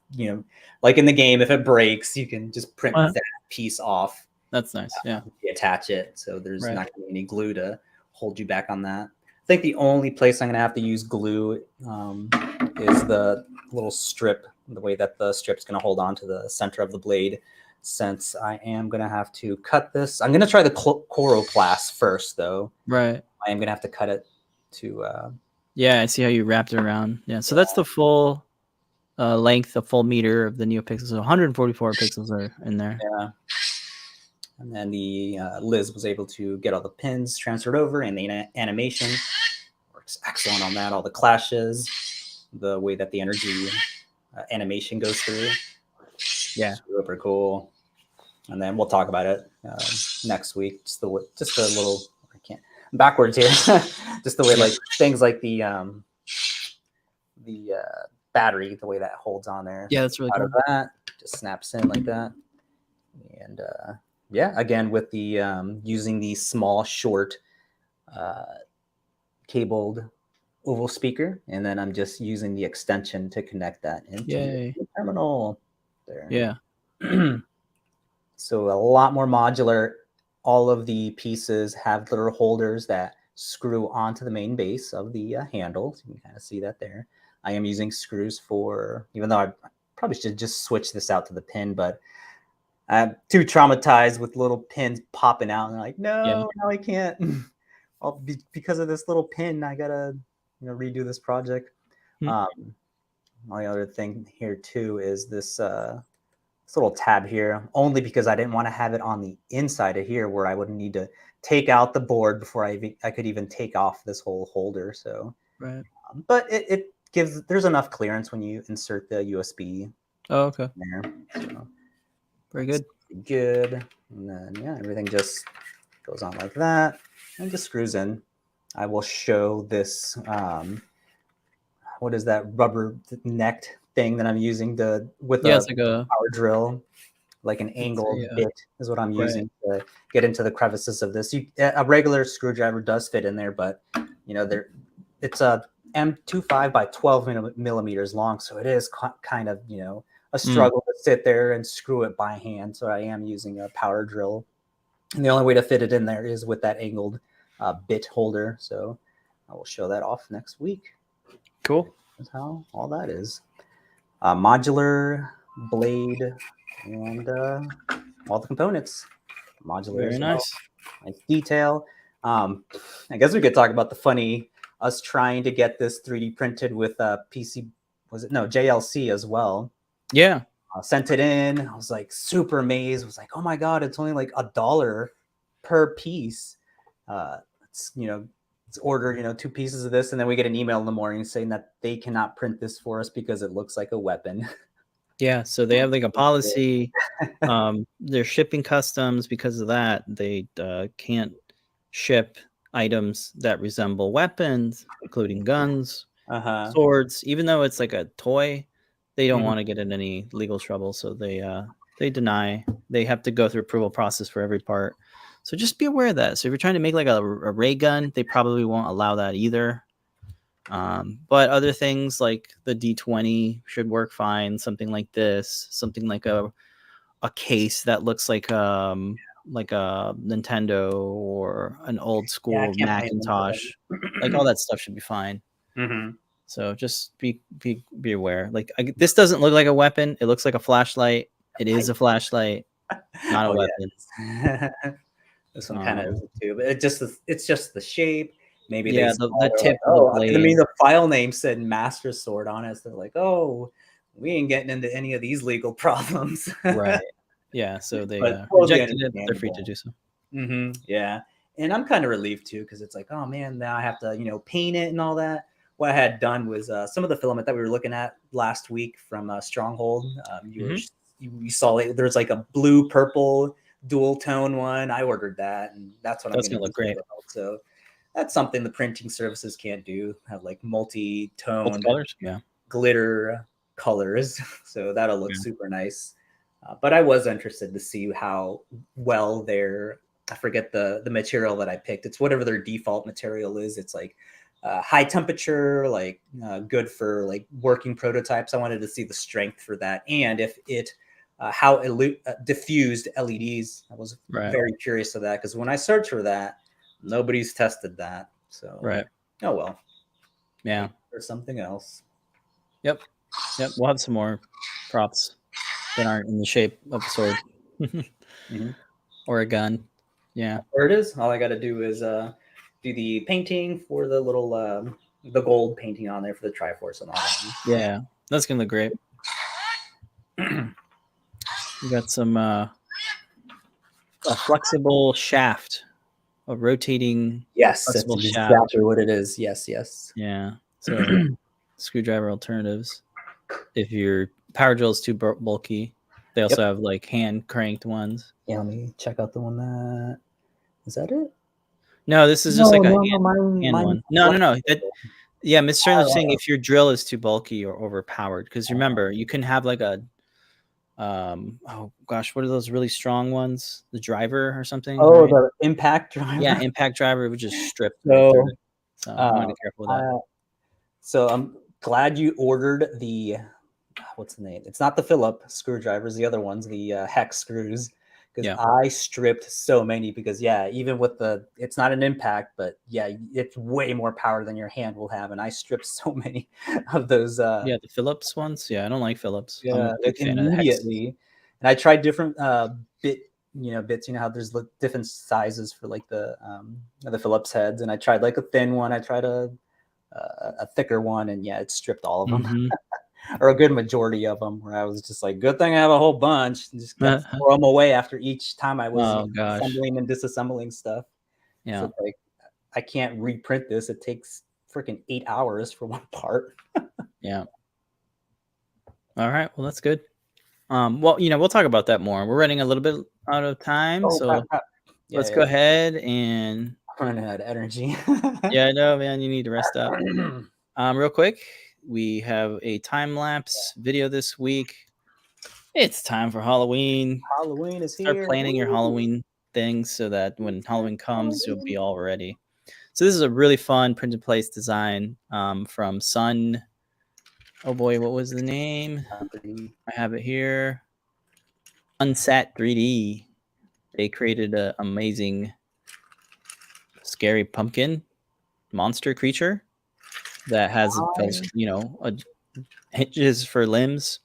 S3: like in the game, if it breaks, you can just print that piece off.
S2: That's nice. Yeah.
S3: Attach it. So there's not going to be any glue to hold you back on that. I think the only place I'm going to have to use glue is the little strip, the way that the strip's going to hold on to the center of the blade, since I am going to have to cut this. I'm going to try the coroplast first, though.
S2: Right.
S3: I am going to have to cut it to...
S2: yeah, I see how you wrapped it around. Yeah, so that's the full length, the full meter of the Neopixel. So 144 pixels are in there.
S3: Yeah. And then the Liz was able to get all the pins transferred over, and the animation works excellent on that. All the clashes, the way that the energy animation goes through.
S2: Yeah.
S3: Super cool. And then we'll talk about it next week. Just a little... backwards here. Just the way like things like the battery, the way that holds on there.
S2: Yeah, that's really
S3: out
S2: cool.
S3: of that just snaps in like that. And again, with the using the small short cabled oval speaker, and then I'm just using the extension to connect that into the terminal there.
S2: Yeah.
S3: So a lot more modular. All of the pieces have little holders that screw onto the main base of the handle. So you can kind of see that there. I am using screws for, even though I probably should just switch this out to the pin, but I'm too traumatized with little pins popping out. And I'm like, no, I can't. Because of this little pin, I gotta redo this project. The other thing here too is this little tab here, only because I didn't want to have it on the inside of here where I would need to take out the board before I could even take off this whole holder. So, but it gives, there's enough clearance when you insert the USB.
S2: Oh, okay.
S3: There. So
S2: very good.
S3: Good. And then, everything just goes on like that and just screws in. I will show this, what is that rubber necked thing that I'm using with
S2: it's like a
S3: power drill, like an angled bit is what I'm using to get into the crevices of this. A regular screwdriver does fit in there, but it's a M25 by 12 millimeters long, so it is kind of a struggle to sit there and screw it by hand. So I am using a power drill, and the only way to fit it in there is with that angled bit holder. So I will show that off next week.
S2: Cool.
S3: That's how all that is. Modular blade, and all the components. Modular
S2: Very
S3: as well.
S2: nice.
S3: Nice detail. I guess we could talk about the funny us trying to get this 3D printed with PC. Was it no JLC as well?
S2: Yeah.
S3: Sent it in. I was like super amazed. I was like, oh my god, it's only like $1 per piece. It's let's order 2 pieces of this, and then we get an email in the morning saying that they cannot print this for us because it looks like a weapon.
S2: Yeah. So they have like a policy. They're shipping customs because of that. They can't ship items that resemble weapons, including guns, swords. Even though it's like a toy, they don't want to get in any legal trouble, so they deny. They have to go through approval process for every part. So just be aware of that. So if you're trying to make like a ray gun, they probably won't allow that either. But other things like the D20 should work fine. Something like this, something like a case that looks like a Nintendo or an old school Macintosh, like all that stuff should be fine. So just be aware. Like this doesn't look like a weapon. It looks like a flashlight. It is a flashlight, not a weapon.
S3: Yeah. This one kind of is too, but it's just the shape. Maybe
S2: yeah,
S3: the
S2: tip
S3: like,
S2: of the blade.
S3: I mean, the file name said Master Sword on it. So they're like, oh, we ain't getting into any of these legal problems.
S2: Right. Yeah. So they
S3: But
S2: rejected it. They're free to do so.
S3: Yeah. And I'm kind of relieved too, because it's like, oh man, now I have to, paint it and all that. What I had done was some of the filament that we were looking at last week from Stronghold. You saw it. There's like a blue purple dual tone one. I ordered that, and that's what I'm going to
S2: look great.
S3: So that's something the printing services can't do. Have like multi-tone
S2: colors, yeah,
S3: glitter colors. So that'll look super nice. But I was interested to see how well I forget the material that I picked. It's whatever their default material is. It's like high temperature, like good for like working prototypes. I wanted to see the strength for that, and if it how it diffused LEDs. I was very curious of that, because when I searched for that, nobody's tested that. So oh well,
S2: yeah,
S3: or something else.
S2: Yep, we'll have some more props that aren't in the shape of a sword or a gun. Yeah,
S3: there it is. All I got to do is do the painting for the little the gold painting on there for the Triforce and all that.
S2: Yeah, that's gonna look great. We got some a flexible shaft, a rotating flexible
S3: that's
S2: shaft.
S3: exactly what it is. Yes.
S2: Yeah. So screwdriver alternatives. If your power drill is too bulky, they also have like hand cranked ones.
S3: Yeah, let me check out the one that is that it?
S2: No, this is just like a hand one. No. Yeah, Mr. Stern was saying if your drill is too bulky or overpowered, because remember, you can have like a oh gosh, what are those really strong ones? The driver or something?
S3: Oh, the impact driver.
S2: Yeah, impact driver would just strip.
S3: So
S2: I want to be careful with that.
S3: So I'm glad you ordered the what's the name? It's not the Phillip screwdrivers, the other ones, the hex screws. Because I stripped so many, because even with it's not an impact, but it's way more power than your hand will have, and I stripped so many of those.
S2: The Phillips ones. Yeah, I don't like Phillips.
S3: Yeah, I'm a big fan immediately. And I tried different bits. You know how there's different sizes for like the Phillips heads, and I tried like a thin one. I tried a thicker one, and it stripped all of them. Or a good majority of them, where I was just like, good thing I have a whole bunch, and just throw them away after each time I was assembling and disassembling stuff.
S2: Yeah.
S3: So like, I can't reprint this. It takes freaking 8 hours for one part.
S2: Yeah. All right. Well, that's good. Well, we'll talk about that more. We're running a little bit out of time, so let's go ahead and
S3: I'm running out of energy.
S2: Yeah, no, man, you need to rest up. Real quick. We have a time-lapse video this week. It's time for Halloween.
S3: Halloween is here.
S2: Start planning your Halloween things so that when Halloween comes, you'll be all ready. So this is a really fun print-in-place design from Sun. Oh boy, what was the name? I have it here. Unsat 3D. They created an amazing, scary pumpkin monster creature that has hinges for limbs.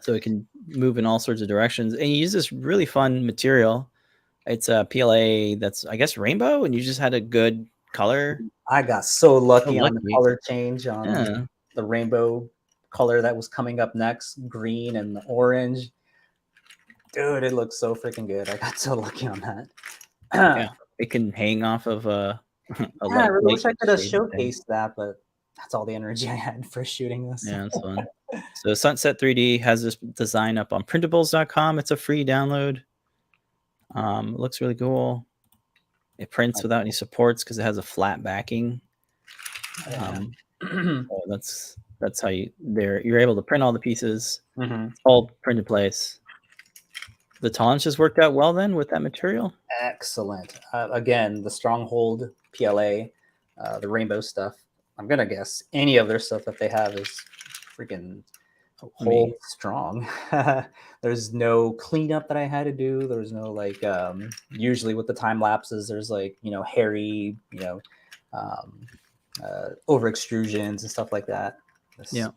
S2: So so it can move in all sorts of directions. And you use this really fun material. It's a PLA that's, I guess, rainbow, and you just had a good color.
S3: I got so lucky on the color change on
S2: Yeah.
S3: the rainbow color that was coming up next, green and the orange. Dude, it looks so freaking good. I got so lucky on that.
S2: Yeah, it can hang off of a
S3: I really wish I could have showcased that, but that's all the energy I had for shooting this.
S2: Yeah, it's fun. So Sunset 3D has this design up on printables.com. It's a free download. It looks really cool. It prints without any supports because it has a flat backing. So that's how you're able to print all the pieces. It's all print in place. The tolerances worked out well then with that material.
S3: Excellent. Again, the Stronghold PLA, the rainbow stuff. I'm gonna guess any of their stuff that they have is freaking hold strong. There's no cleanup that I had to do. There's no like usually with the time lapses, there's like, you know, hairy, you know, over extrusions and stuff like that.
S2: Yeah.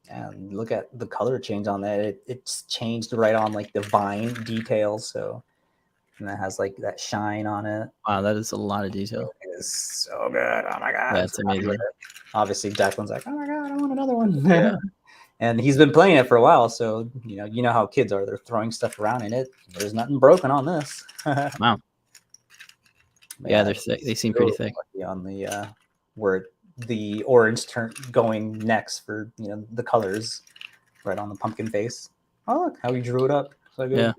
S3: And look at the color change on that. It's changed right on like the vine details. So, and that has like that shine on it.
S2: Wow, that is a lot of detail.
S3: It is so good. Oh my god,
S2: that's amazing.
S3: Obviously, Declan's like, oh my god, I want another one.
S2: Yeah.
S3: And he's been playing it for a while, so you know how kids are. They're throwing stuff around in it. There's nothing broken on this.
S2: Wow. Yeah, they're thick. They seem pretty thick.
S3: On the where the orange turn going next for the colors, right on the pumpkin face. Oh, look how he drew it up. So good.
S2: Yeah,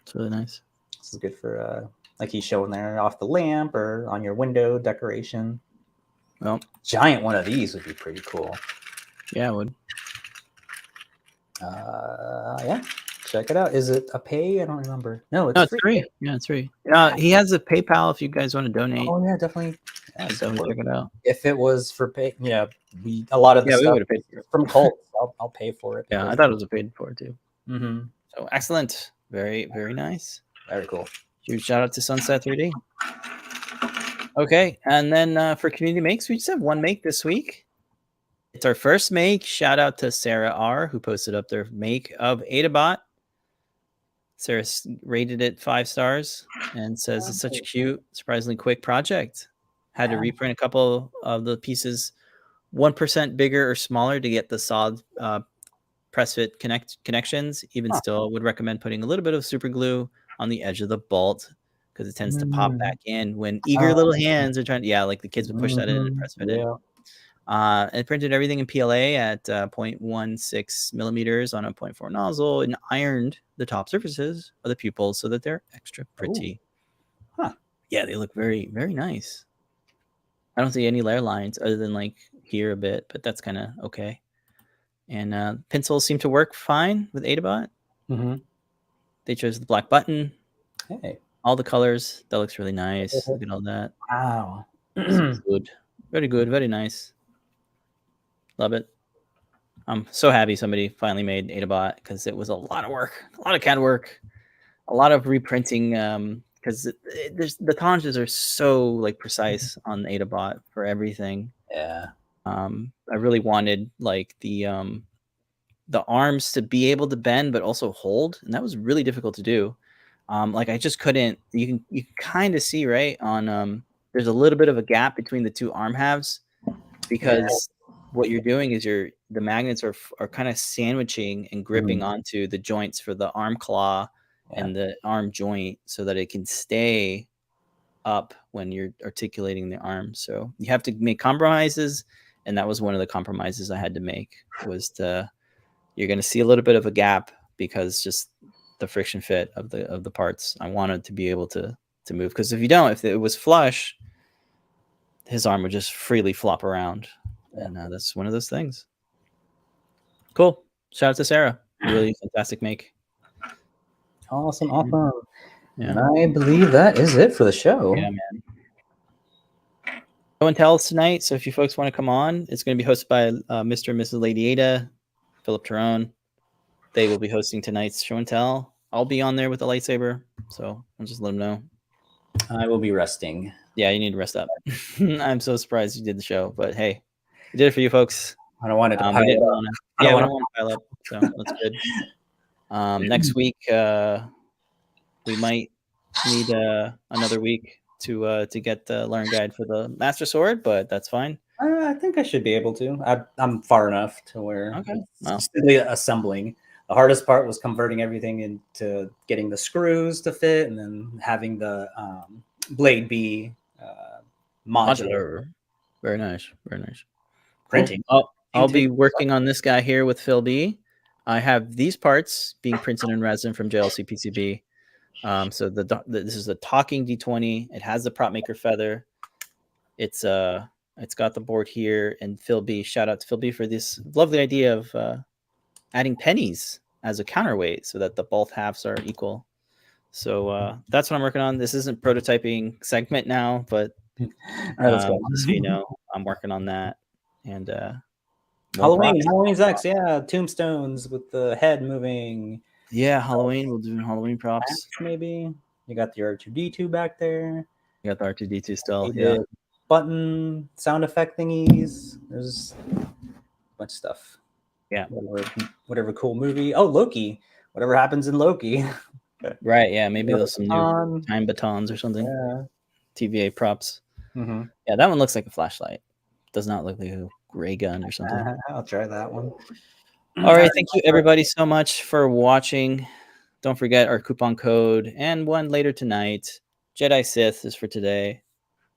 S2: it's really nice.
S3: This is good for like he's showing there off the lamp or on your window decoration.
S2: Well,
S3: giant one of these would be pretty cool.
S2: Yeah, it would.
S3: Yeah, check it out. Is it a pay? I don't remember. No, it's
S2: free. Yeah, it's free. He has a PayPal if you guys want to donate.
S3: Oh yeah, definitely. Yeah,
S2: definitely check it out.
S3: If it was for pay, a lot of the stuff
S2: we paid
S3: from Colts. I'll pay for it.
S2: Yeah, I thought it was a paid for it too.
S3: Mm-hmm.
S2: So excellent. Very, very nice.
S3: Very cool.
S2: Huge shout out to Sunset 3D. Okay, and then for community makes, we just have one make this week. It's our first make. Shout out to Sarah R, who posted up their make of Adabot. Sarah rated it 5 stars and says it's such a cute, surprisingly quick project. Had to reprint a couple of the pieces 1% bigger or smaller to get the solid press fit connections. Even still, would recommend putting a little bit of super glue on the edge of the bolt because it tends to pop back in when eager little hands are trying to, like the kids would push that in and press fit it. And printed everything in PLA at 0.16 millimeters on a 0.4 nozzle and ironed the top surfaces of the pupils so that they're extra pretty. Yeah, they look very, very nice. I don't see any layer lines other than like here a bit, but that's kind of okay. And pencils seem to work fine with Adabot. They chose the black button.
S3: Hey,
S2: all the colors. That looks really nice. Look at all that.
S3: Wow.
S2: Good. Very good. Very nice. Love it. I'm so happy somebody finally made Adabot because it was a lot of work, a lot of CAD work, a lot of reprinting. Because the tolerances are so like precise on Adabot for everything.
S3: Yeah.
S2: I really wanted like the arms to be able to bend but also hold, and that was really difficult to do. Like I just couldn't. You can kind of see right on. There's a little bit of a gap between the two arm halves because what you're doing is the magnets are kind of sandwiching and gripping onto the joints for the arm claw and the arm joint so that it can stay up when you're articulating the arm. So you have to make compromises, and that was one of the compromises I had to make. Was you're going to see a little bit of a gap because just the friction fit of the parts. I wanted to be able to move, because if you don't, if it was flush, his arm would just freely flop around. And that's one of those things. Cool. Shout out to Sarah. Really fantastic make.
S3: Awesome. Awesome.
S2: Yeah.
S3: And I believe that is it for the show.
S2: Yeah, man. Show and tells tonight. So if you folks want to come on, it's going to be hosted by Mr. and Mrs. Lady Ada, Philip Tyrone. They will be hosting tonight's show and tell. I'll be on there with the lightsaber. So I'll just let them know.
S3: I will be resting.
S2: Yeah, you need to rest up. I'm so surprised you did the show, but hey. We did it for you folks.
S3: I don't want it to pile up.
S2: I don't want to pile up, so that's good. Next week, we might need another week to get the learn guide for the Master Sword, but that's fine.
S3: I think I should be able to. I'm far enough to where
S2: Okay, well,
S3: it's simply assembling. The hardest part was converting everything into getting the screws to fit, and then having the blade be modular.
S2: Very nice, very nice. Cool.
S3: Printing.
S2: I'll be working on this guy here with Phil B. I have these parts being printed in resin from JLC PCB. So this is the talking D20. It has the PropMaker feather. It's got the board here, and Phil B. Shout out to Phil B. for this lovely idea of adding pennies as a counterweight so that the both halves are equal. So that's what I'm working on. This isn't prototyping segment now, but just so you know, I'm working on that. And
S3: Halloween's next. Yeah, tombstones with the head moving.
S2: Yeah, Halloween. We'll do Halloween props.
S3: Maybe you got the R2D2 back there.
S2: You got the R2D2 still. Yeah.
S3: Button sound effect thingies. There's a bunch of stuff.
S2: Yeah.
S3: Whatever cool movie. Oh, Loki. Whatever happens in Loki.
S2: Right. Yeah. Maybe there's some new time batons or something.
S3: Yeah.
S2: TVA props.
S3: Mm-hmm.
S2: Yeah, that one looks like a flashlight. Does not look like a ray gun or something.
S3: I'll try that one.
S2: All right. Thank you, everybody, so much for watching. Don't forget our coupon code and one later tonight. Jedi Sith is for today.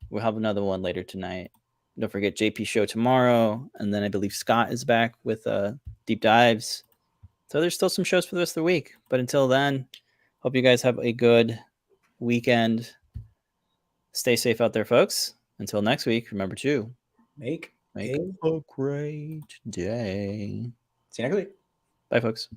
S2: We'll have another one later tonight. Don't forget JP show tomorrow. And then I believe Scott is back with deep dives. So there's still some shows for the rest of the week. But until then, hope you guys have a good weekend. Stay safe out there, folks. Until next week, remember to
S3: make
S2: a great day.
S3: See you next week.
S2: Bye, folks.